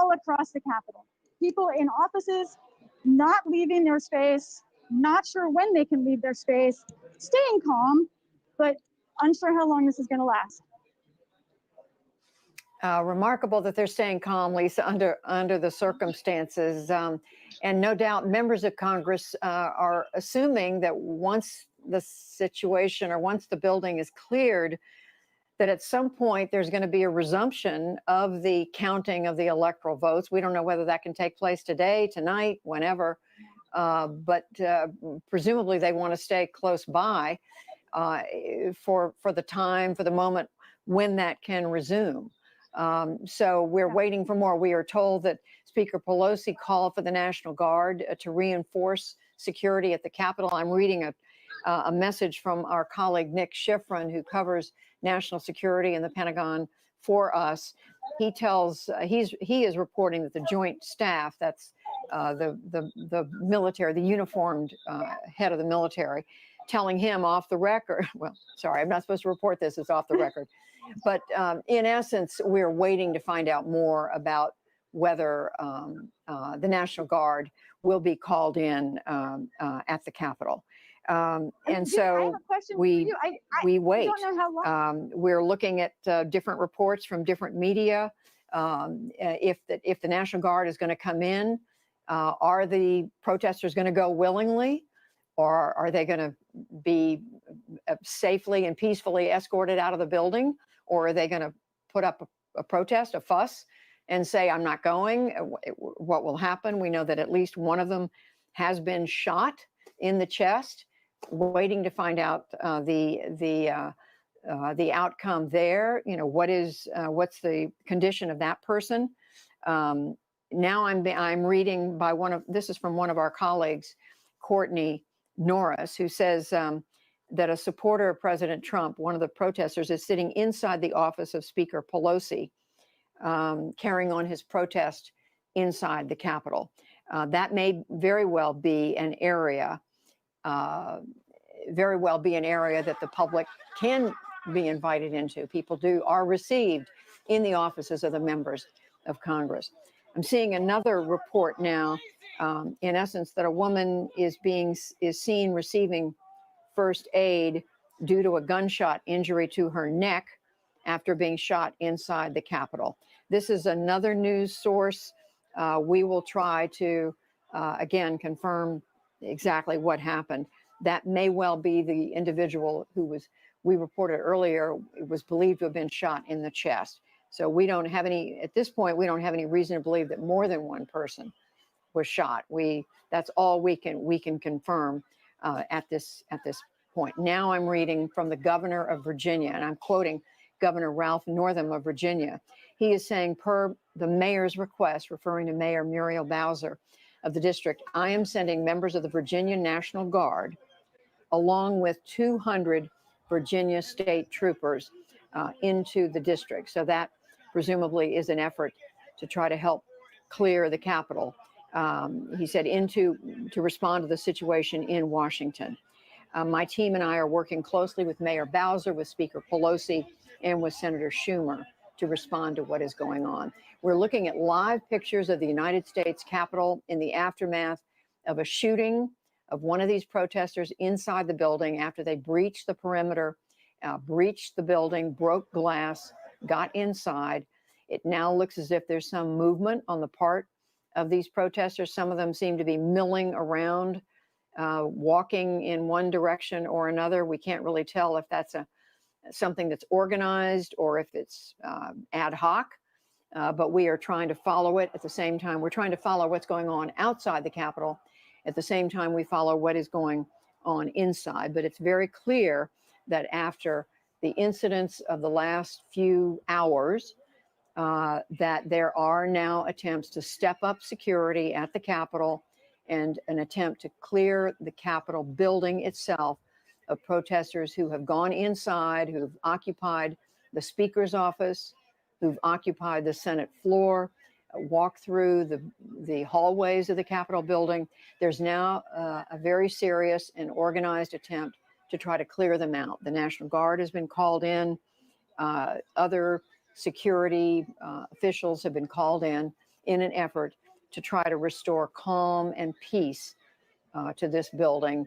all across the Capitol. People in offices not leaving their space, not sure when they can leave their space, staying calm, but unsure how long this is going to last. Remarkable that they're staying calm, Lisa, under the circumstances. And no doubt members of Congress are assuming that once the situation or once the building is cleared, that at some point there's going to be a resumption of the counting of the electoral votes. We don't know whether that can take place today, tonight, whenever, but presumably they want to stay close by for the moment when that can resume. So we're waiting for more. We are told that Speaker Pelosi called for the National Guard to reinforce security at the Capitol. I'm reading a message from our colleague Nick Schifrin, who covers national security in the Pentagon for us. He tells he is reporting that the Joint Staff, that's the military, the uniformed head of the military, telling him off the record. Well, sorry, I'm not supposed to report this. It's off the record. But in essence, we're waiting to find out more about whether the National Guard will be called in at the Capitol. And so we wait. I don't know how long. We're looking at different reports from different media. If the National Guard is going to come in, are the protesters going to go willingly, or are they going to be safely and peacefully escorted out of the building, or are they going to put up a protest, a fuss, and say, I'm not going? What will happen? We know that at least one of them has been shot in the chest. Waiting to find out the outcome there. You know, what's the condition of that person? Now I'm reading by this is from one of our colleagues, Courtney Norris, who says that a supporter of President Trump, one of the protesters, is sitting inside the office of Speaker Pelosi, carrying on his protest inside the Capitol. That may very well be an area. Very well be an area that the public can be invited into. People are received in the offices of the members of Congress. I'm seeing another report now, in essence, that a woman is seen receiving first aid due to a gunshot injury to her neck after being shot inside the Capitol. This is another news source. We will try to, again, confirm exactly what happened. That may well be the individual we reported earlier, was believed to have been shot in the chest. So at this point, we don't have any reason to believe that more than one person was shot. That's all we can confirm at this point. Now I'm reading from the governor of Virginia, and I'm quoting Governor Ralph Northam of Virginia. He is saying, per the mayor's request, referring to Mayor Muriel Bowser of the district, I am sending members of the Virginia National Guard along with 200 Virginia state troopers into the district. So that presumably is an effort to try to help clear the Capitol. He said to respond to the situation in Washington. My team and I are working closely with Mayor Bowser, with Speaker Pelosi, and with Senator Schumer to respond to what is going on. We're looking at live pictures of the United States Capitol in the aftermath of a shooting of one of these protesters inside the building after they breached the perimeter, breached the building, broke glass, got inside. It now looks as if there's some movement on the part of these protesters. Some of them seem to be milling around, walking in one direction or another. We can't really tell if that's something that's organized or if it's ad hoc, but we are trying to follow it at the same time. We're trying to follow what's going on outside the Capitol. At the same time, we follow what is going on inside. But it's very clear that after the incidents of the last few hours, that there are now attempts to step up security at the Capitol and an attempt to clear the Capitol building itself of protesters who have gone inside, who've occupied the Speaker's office, who've occupied the Senate floor, walked through the hallways of the Capitol building. There's now a very serious and organized attempt to try to clear them out. The National Guard has been called in. Other security officials have been called in. in an effort to try to restore calm and peace to this building